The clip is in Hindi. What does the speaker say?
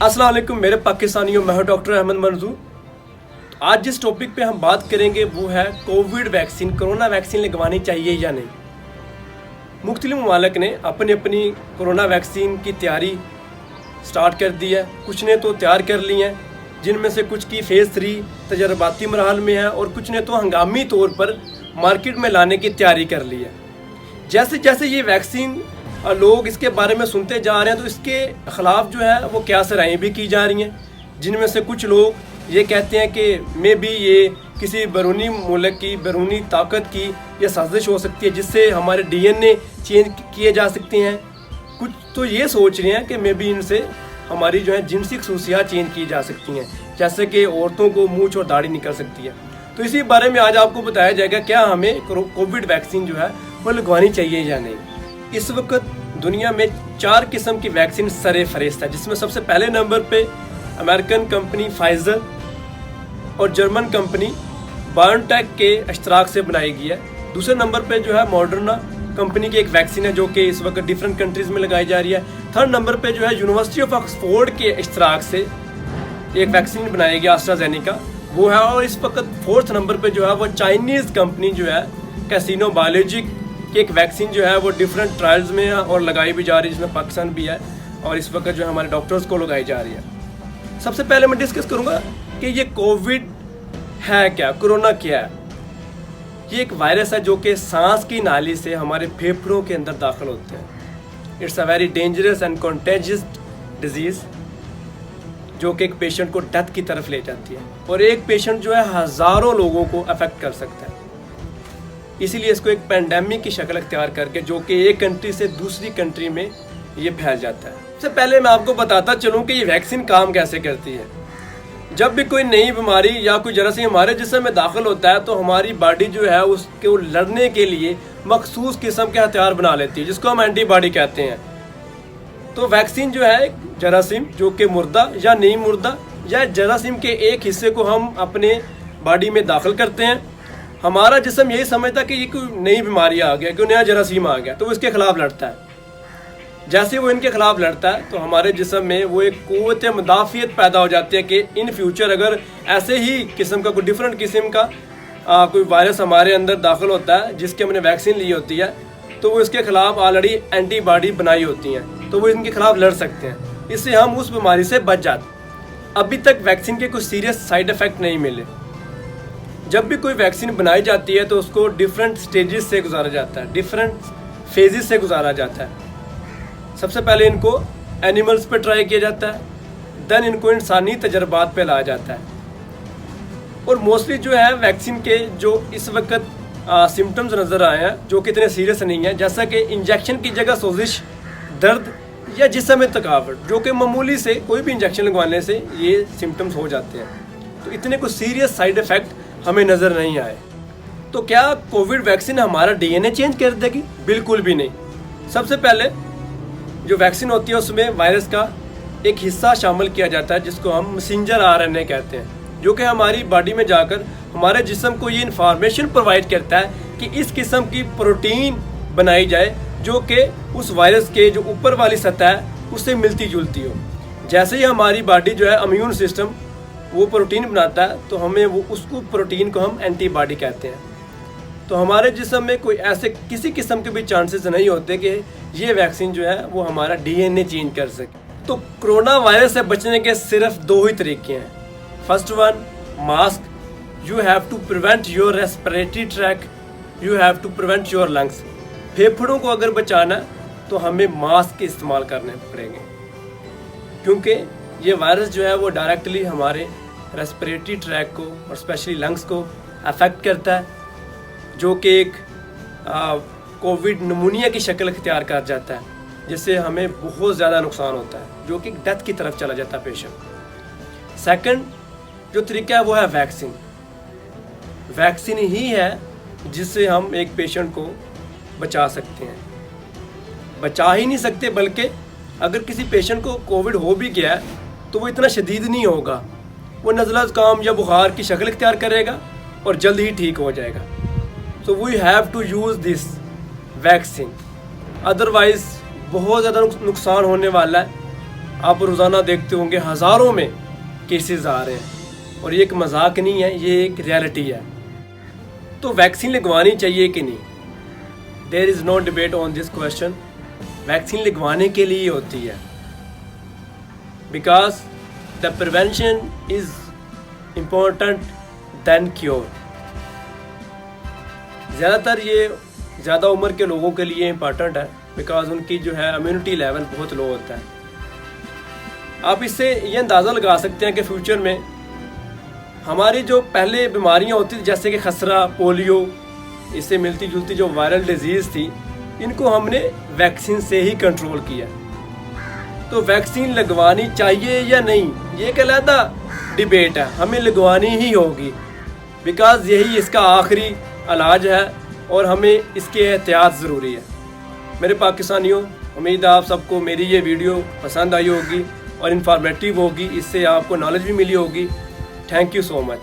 अस्सलाम वालेकुम मेरे पाकिस्तानियों, मैं हूं डॉक्टर अहमद मंजूर। आज जिस टॉपिक पे हम बात करेंगे वो है कोविड वैक्सीन, कोरोना वैक्सीन लगवानी चाहिए या नहीं। मुख्तलिफ ममालिक ने अपनी अपनी कोरोना वैक्सीन की तैयारी स्टार्ट कर दी है। कुछ ने तो तैयार कर ली हैं, जिनमें से कुछ की फ़ेज़ 3 तजर्बाती मरहल में है और कुछ ने तो हंगामी तौर पर मार्केट में लाने की तैयारी कर ली है। जैसे जैसे ये वैक्सीन लोग इसके बारे में सुनते जा रहे हैं तो इसके ख़िलाफ़ जो है वो क्या सराहें भी की जा रही हैं, जिनमें से कुछ लोग ये कहते हैं कि मे बी ये किसी बैरूनी मुल्क की, बैरूनी ताकत की ये साजिश हो सकती है जिससे हमारे DNA चेंज किए जा सकते हैं। कुछ तो ये सोच रहे हैं कि मे बी इनसे हमारी जो है जिनसी खसूसियात चेंज की जा सकती हैं, जैसे कि औरतों को मूंछ और दाढ़ी निकल सकती है। तो इसी बारे में आज आपको बताया जाएगा क्या हमें कोविड वैक्सीन जो है वो लगवानी चाहिए या नहीं। इस वक्त दुनिया में 4 किस्म की वैक्सीन सरे फहरिस्त है, जिसमें सबसे पहले नंबर पे अमेरिकन कंपनी फाइजर और जर्मन कंपनी बायोनटेक के इश्तराक से बनाई गई है। दूसरे नंबर पे जो है मॉडर्ना कंपनी की एक वैक्सीन है जो कि इस वक्त डिफरेंट कंट्रीज़ में लगाई जा रही है। थर्ड नंबर पे जो है यूनिवर्सिटी ऑफ ऑक्सफोर्ड के इश्तराक से एक वैक्सीन बनाई गई एस्ट्राजेनेका, वो है। और इस वक्त फोर्थ नंबर पे जो है वो चाइनीज़ कंपनी जो है कैसीनो बायोलॉजिक की एक वैक्सीन जो है वो डिफरेंट ट्रायल्स में है और लगाई भी जा रही है, जिसमें पाकिस्तान भी है और इस वक्त जो है हमारे डॉक्टर्स को लगाई जा रही है। सबसे पहले मैं डिस्कस करूंगा कि ये कोविड है क्या, कोरोना क्या है। ये एक वायरस है जो कि सांस की नाली से हमारे फेफड़ों के अंदर दाखिल होते हैं। It's a very dangerous and contagious disease जो कि एक पेशेंट को डेथ की तरफ ले जाती है और एक पेशेंट जो है हज़ारों लोगों को अफेक्ट कर सकता है। इसीलिए इसको एक पैंडेमिक की शक्ल अख्तियार करके जो कि एक कंट्री से दूसरी कंट्री में ये फैल जाता है। सबसे पहले मैं आपको बताता चलूँ कि ये वैक्सीन काम कैसे करती है। जब भी कोई नई बीमारी या कोई जरासीम हमारे जिस्म में दाखिल होता है तो हमारी बॉडी जो है उसको लड़ने के लिए मखसूस किस्म के हथियार बना लेती है, जिसको हम एंटीबॉडी कहते हैं। तो वैक्सीन जो है जरासीम जो कि मुर्दा या नहीं मुर्दा या जरासीम के एक हिस्से को हम अपने बॉडी में दाखिल करते हैं। हमारा जिस्म यही समझता कि ये कोई नई बीमारी आ गया, कोई नया जरासीम आ गया, तो वो इसके खिलाफ लड़ता है। जैसे वो इनके खिलाफ लड़ता है तो हमारे जिस्म में वो एक क़ुव्वत मुदाफ़ियत पैदा हो जाती है कि इन फ्यूचर अगर ऐसे ही किस्म का कोई डिफरेंट किस्म का कोई वायरस हमारे अंदर दाखिल होता है जिसकी हमने वैक्सीन ली होती है तो वो इसके खिलाफ ऑलरेडी एंटीबॉडी बनाई होती हैं, तो वो इनके खिलाफ लड़ सकते हैं। इससे हम उस बीमारी से बच जाते। अभी तक वैक्सीन के कुछ सीरियस साइड इफ़ेक्ट नहीं मिले। जब भी कोई वैक्सीन बनाई जाती है तो उसको डिफरेंट स्टेजेस से गुजारा जाता है, डिफरेंट फेजेस से गुजारा जाता है। सबसे पहले इनको एनिमल्स पे ट्राई किया जाता है, देन इनको इंसानी तजर्बात पे लाया जाता है। और मोस्टली जो है वैक्सीन के जो इस वक्त सिम्टम्स नज़र आए हैं जो कि इतने सीरियस नहीं है, जैसा कि इंजेक्शन की जगह सोजिश, दर्द या जिस्म में थकावट, जो कि मामूली से कोई भी इंजेक्शन लगवाने से ये सिम्टम्स हो जाते हैं। तो इतने कुछ सीरियस साइड इफ़ेक्ट हमें नज़र नहीं आए। तो क्या कोविड वैक्सीन हमारा DNA चेंज कर देगी? बिल्कुल भी नहीं। सबसे पहले जो वैक्सीन होती है उसमें वायरस का एक हिस्सा शामिल किया जाता है जिसको हम मैसेंजर RNA कहते हैं, जो कि हमारी बॉडी में जाकर हमारे जिस्म को ये इन्फॉर्मेशन प्रोवाइड करता है कि इस किस्म की प्रोटीन बनाई जाए जो कि उस वायरस के जो ऊपर वाली सतह है उससे मिलती जुलती हो। जैसे ही हमारी बॉडी जो है इम्यून सिस्टम वो प्रोटीन बनाता है तो हमें वो उसको प्रोटीन को हम एंटीबॉडी कहते हैं। तो हमारे जिस्म में कोई ऐसे किसी किस्म के भी चांसेस नहीं होते कि ये वैक्सीन जो है वो हमारा DNA चेंज कर सके। तो कोरोना वायरस से बचने के सिर्फ 2 ही तरीके हैं। First one, mask. You have to prevent your respiratory tract, you have to prevent your lungs. फेफड़ों को अगर बचाना तो हमें मास्क के इस्तेमाल करने पड़ेंगे, क्योंकि ये वायरस जो है वो डायरेक्टली हमारे रेस्पिरेटरी ट्रैक को और स्पेशली लंग्स को अफेक्ट करता है, जो कि एक कोविड नमूनिया की शक्ल अख्तियार कर जाता है, जिससे हमें बहुत ज़्यादा नुकसान होता है, जो कि डेथ की तरफ चला जाता है पेशेंट। सेकंड जो तरीका है वो है वैक्सीन। वैक्सीन ही है जिससे हम एक पेशेंट को बचा सकते हैं। बचा ही नहीं सकते, बल्कि अगर किसी पेशेंट को कोविड हो भी गया है तो वो इतना शदीद नहीं होगा, वो नज़ला ज़ुकाम या बुखार की शक्ल इख्तियार करेगा और जल्द ही ठीक हो जाएगा। So we have to use this vaccine, otherwise बहुत ज़्यादा नुकसान होने वाला है। आप रोज़ाना देखते होंगे हज़ारों में केसेस आ रहे हैं और ये एक मजाक नहीं है, ये एक रियलिटी है। तो वैक्सीन लगवानी चाहिए कि नहीं, there is no debate on this question. Vaccine लगवाने के लिए होती है, because the prevention is important than cure. ज़्यादातर ये ज़्यादा उम्र के लोगों के लिए इम्पॉर्टेंट है, बिकॉज उनकी जो है इम्यूनिटी लेवल बहुत लो होता है। आप इससे ये अंदाज़ा लगा सकते हैं कि फ्यूचर में हमारी जो पहले बीमारियां होती थी, जैसे कि खसरा, पोलियो, इससे मिलती जुलती जो वायरल डिजीज़ थी, इनको हमने वैक्सीन से ही कंट्रोल किया। तो वैक्सीन लगवानी चाहिए या नहीं, ये एक अलग डिबेट है, हमें लगवानी ही होगी, बिकॉज यही इसका आखिरी इलाज है और हमें इसके एहतियात ज़रूरी है। मेरे पाकिस्तानियों, उम्मीद है आप सबको मेरी ये वीडियो पसंद आई होगी और इन्फॉर्मेटिव होगी, इससे आपको नॉलेज भी मिली होगी। Thank you so much.